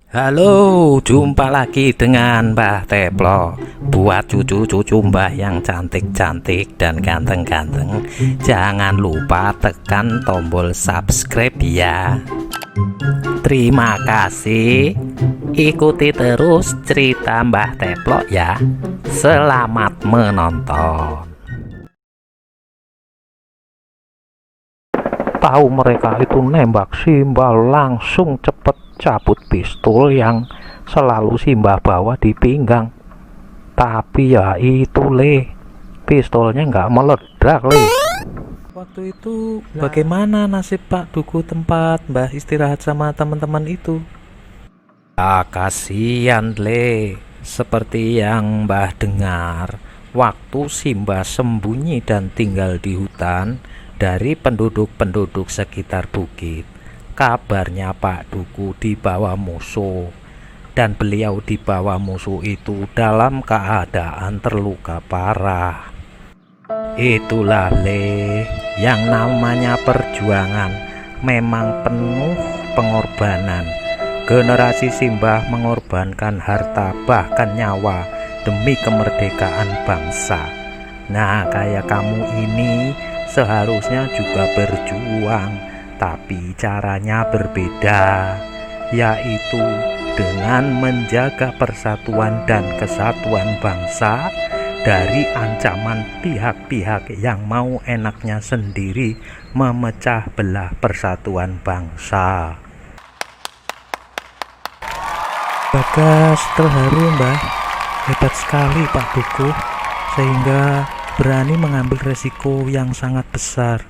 Halo, jumpa lagi dengan Mbah Teplo. Buat cucu-cucu Mbah yang cantik-cantik dan ganteng-ganteng, jangan lupa tekan tombol subscribe ya. Terima kasih. Ikuti terus cerita Mbah Teplo ya. Selamat menonton. Tahu mereka itu nembak Simbah langsung cepet cabut pistol yang selalu Simbah bawa di pinggang. Tapi ya itu pistolnya nggak meledak Waktu itu bagaimana nasib Pak Duku tempat Mbah istirahat sama teman-teman itu? Ya kasihan seperti yang Mbah dengar, waktu Simbah sembunyi dan tinggal di hutan dari penduduk-penduduk sekitar bukit, kabarnya Pak Duku dibawa musuh, dan beliau dibawa musuh itu dalam keadaan terluka parah. Itulah yang namanya perjuangan, memang penuh pengorbanan. Generasi Simbah mengorbankan harta bahkan nyawa demi kemerdekaan bangsa. Nah, kayak kamu ini seharusnya juga berjuang, tapi caranya berbeda, yaitu dengan menjaga persatuan dan kesatuan bangsa dari ancaman pihak-pihak yang mau enaknya sendiri memecah belah persatuan bangsa. Bagas terharu Mbah, hebat sekali Pak Duku, sehingga berani mengambil resiko yang sangat besar.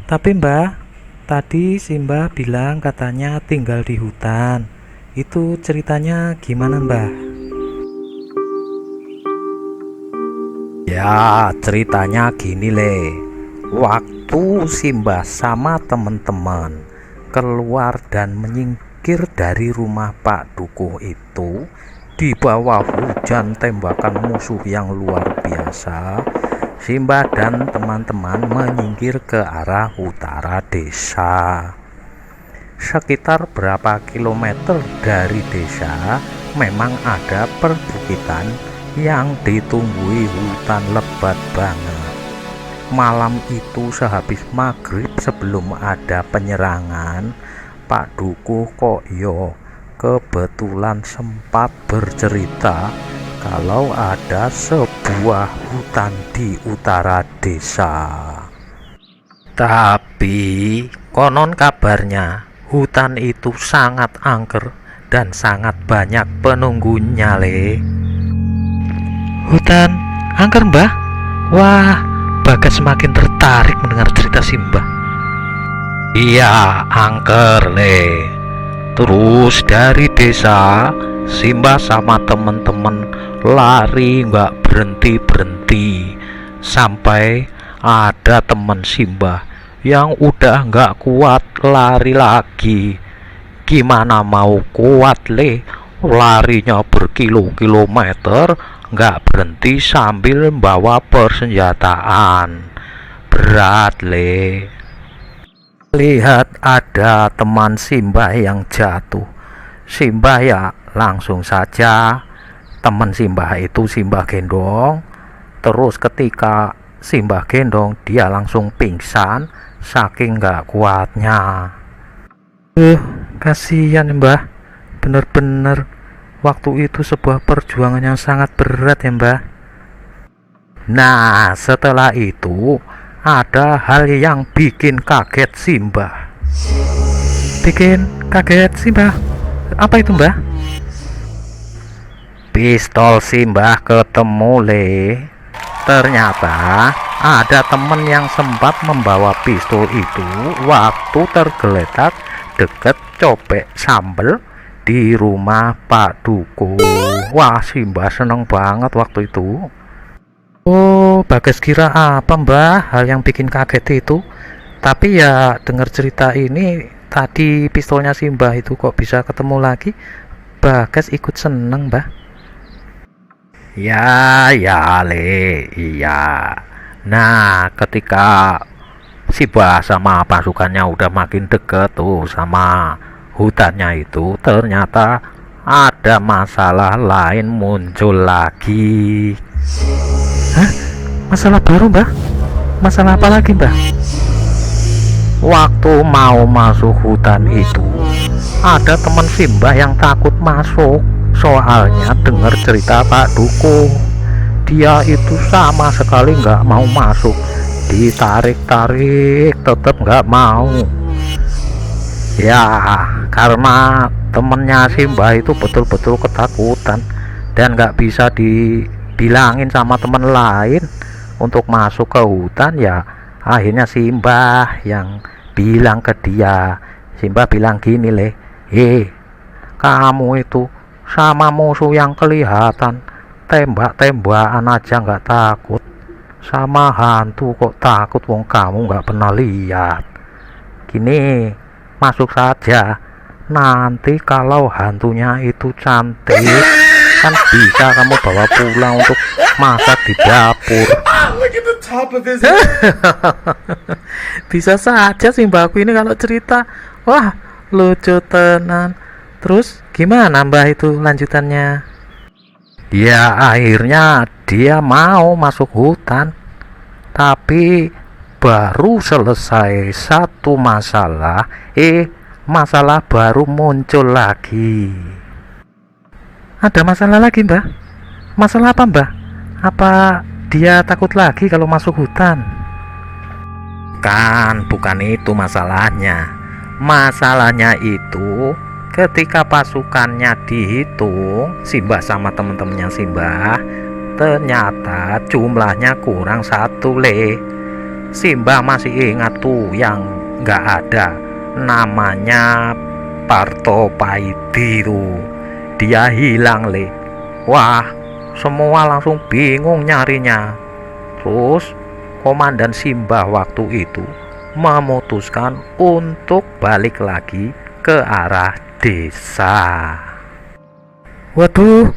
Tapi Mbah, tadi Simbah bilang katanya tinggal di hutan. Itu ceritanya gimana Mbah? Ya ceritanya gini waktu Simbah sama teman-teman keluar dan menyingkir dari rumah Pak Dukuh itu, di bawah hujan tembakan musuh yang luar biasa, Simbah dan teman-teman menyingkir ke arah utara desa. Sekitar berapa kilometer dari desa memang ada perbukitan yang ditumbuhi hutan lebat banget. Malam itu sehabis maghrib sebelum ada penyerangan, Pak Dukuh kok kebetulan sempat bercerita kalau ada sebuah hutan di utara desa. Tapi konon kabarnya hutan itu sangat angker dan sangat banyak penunggunya Hutan angker Mbah? Wah, Bagas semakin tertarik mendengar cerita Simbah. Iya, angker Terus dari desa, Simbah sama temen-temen lari nggak berhenti-berhenti, sampai ada temen Simbah yang udah nggak kuat lari lagi. Gimana mau kuat larinya berkilo-kilometer nggak berhenti sambil bawa persenjataan berat Lihat ada teman Simbah yang jatuh, Simbah ya langsung saja teman Simbah itu Simbah gendong. Terus ketika Simbah gendong, dia langsung pingsan saking nggak kuatnya. Kasihan Mbah, bener-bener waktu itu sebuah perjuangan yang sangat berat ya Mbah. Nah setelah itu ada hal yang bikin kaget Simbah. Bikin kaget Simbah? Apa itu Mbah? Pistol Simbah ketemu Ternyata ada temen yang sempat membawa pistol itu waktu tergeletak deket cobek sambel di rumah Pak Duku. Wah, Simbah seneng banget waktu itu. Oh, Bagas kira apa Mbah hal yang bikin kaget itu? Tapi ya dengar cerita ini tadi pistolnya Simbah itu kok bisa ketemu lagi, Bagas ikut seneng Mbah. Ya iya. Nah ketika Simbah sama pasukannya udah makin deket tuh sama hutannya itu ternyata ada masalah lain muncul lagi. Hah? Masalah baru, Mbah? Masalah apa lagi, Mbah? Waktu mau masuk hutan itu, ada teman Simbah yang takut masuk. Soalnya dengar cerita Pak Duko, dia itu sama sekali nggak mau masuk, ditarik-tarik tetap nggak mau. Ya, karena temennya Simbah itu betul-betul ketakutan dan nggak bisa dibilangin sama temen lain untuk masuk ke hutan, ya akhirnya Simbah yang bilang ke dia. Simbah bilang gini, kamu itu sama musuh yang kelihatan tembak-tembakan aja nggak takut, sama hantu kok takut, wong kamu nggak pernah lihat. Gini, masuk saja, nanti kalau hantunya itu cantik kan bisa kamu bawa pulang untuk masak di dapur. Bisa saja sih mbakku ini kalau cerita, wah lucu tenan. Terus gimana mbah itu lanjutannya? Ya akhirnya dia mau masuk hutan, tapi baru selesai satu masalah, masalah baru muncul lagi. Ada masalah lagi, Mbah? Masalah apa, Mbah? Apa dia takut lagi kalau masuk hutan? Kan bukan itu masalahnya. Masalahnya itu ketika pasukannya dihitung, Simbah sama temen-temennya Simbah, ternyata jumlahnya kurang satu, Simbah masih ingat tuh yang nggak ada, namanya Parto Paidi tuh, dia hilang, Wah, semua langsung bingung nyarinya. Terus komandan Simbah waktu itu memutuskan untuk balik lagi ke arah desa. Waduh,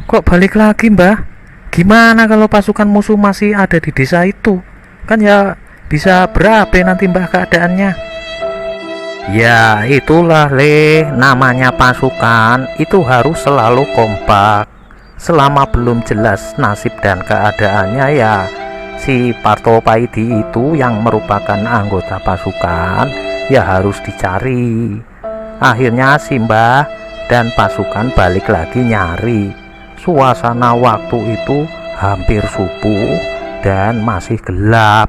kok balik lagi, Mbah? Gimana kalau pasukan musuh masih ada di desa itu? Kan ya bisa berabe nanti, Mbah, keadaannya. Ya itulah, namanya pasukan itu harus selalu kompak. Selama belum jelas nasib dan keadaannya, ya si Parto Paidi itu yang merupakan anggota pasukan ya harus dicari. Akhirnya Simbah dan pasukan balik lagi nyari. Suasana waktu itu hampir subuh dan masih gelap.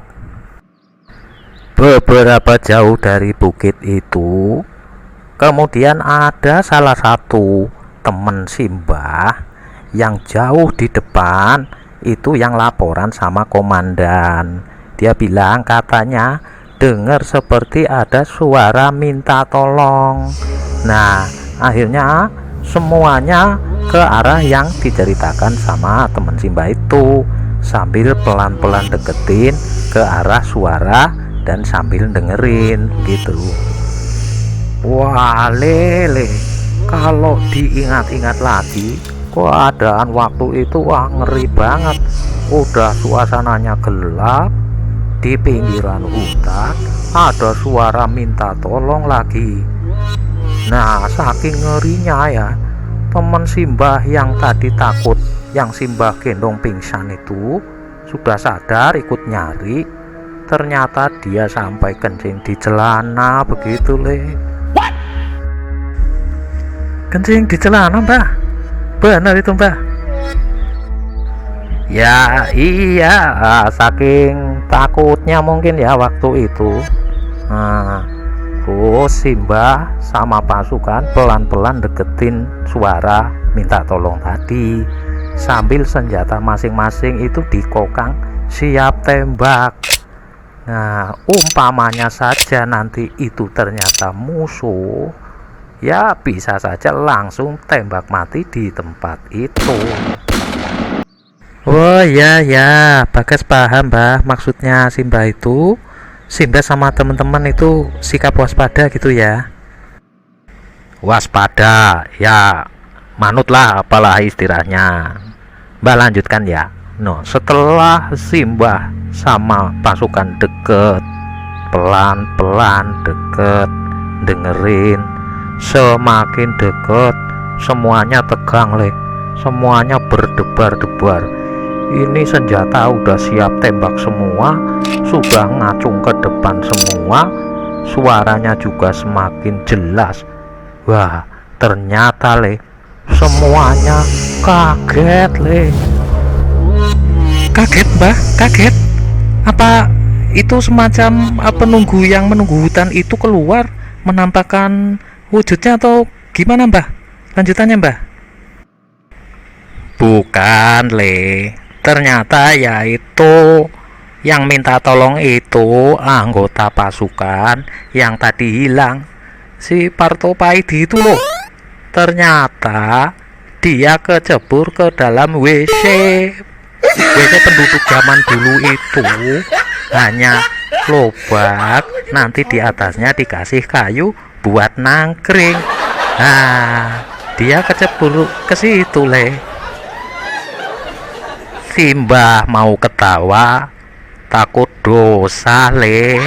Beberapa jauh dari bukit itu, kemudian ada salah satu teman Simbah yang jauh di depan itu yang laporan sama komandan. Dia bilang katanya dengar seperti ada suara minta tolong. Nah, akhirnya semuanya ke arah yang diceritakan sama teman Simbah itu, sambil pelan-pelan deketin ke arah suara dan sambil dengerin gitu. Wah, kalau diingat-ingat lagi keadaan waktu itu, wah ngeri banget. Udah suasananya gelap, di pinggiran hutan ada suara minta tolong lagi. Nah, saking ngerinya ya, teman Simbah yang tadi takut, yang Simbah gendong pingsan itu sudah sadar ikut nyari. Ternyata dia sampai kencing di celana begitu, What? Kencing di celana, Mbah? Benar itu, Mbah? Ya iya, saking takutnya mungkin ya waktu itu. Nah, terus Simbah sama pasukan pelan-pelan deketin suara minta tolong tadi, sambil senjata masing-masing itu dikokang siap tembak. Nah, umpamanya saja nanti itu ternyata musuh, ya bisa saja langsung tembak mati di tempat itu. Oh ya, Bagas paham, Mbah. Maksudnya Simbah itu, Simbah sama teman-teman itu sikap waspada gitu ya. Waspada, ya manutlah apalah istilahnya. Mbah lanjutkan ya. No, setelah Simbah sama pasukan deket, pelan-pelan deket, dengerin Semakin dekat, semuanya tegang, Le. Semuanya berdebar-debar. Ini senjata udah siap tembak semua, sudah ngacung ke depan semua. Suaranya juga semakin jelas. Wah, ternyata, Le, semuanya kaget, Le. Kaget, Mbah, kaget. Apa itu semacam penunggu yang menunggu hutan itu keluar menampakkan wujudnya atau gimana, Mbah? Lanjutannya, Mbah. Bukan, Le. Ternyata yaitu yang minta tolong itu anggota pasukan yang tadi hilang, si Parto Paidi itu loh. Ternyata dia kecebur ke dalam WC. WC penduduk zaman dulu itu hanya lobak, nanti di atasnya dikasih kayu buat nangkring. Nah, dia kecebur ke situ, Le. Si Mbah mau ketawa, takut dosa, Le.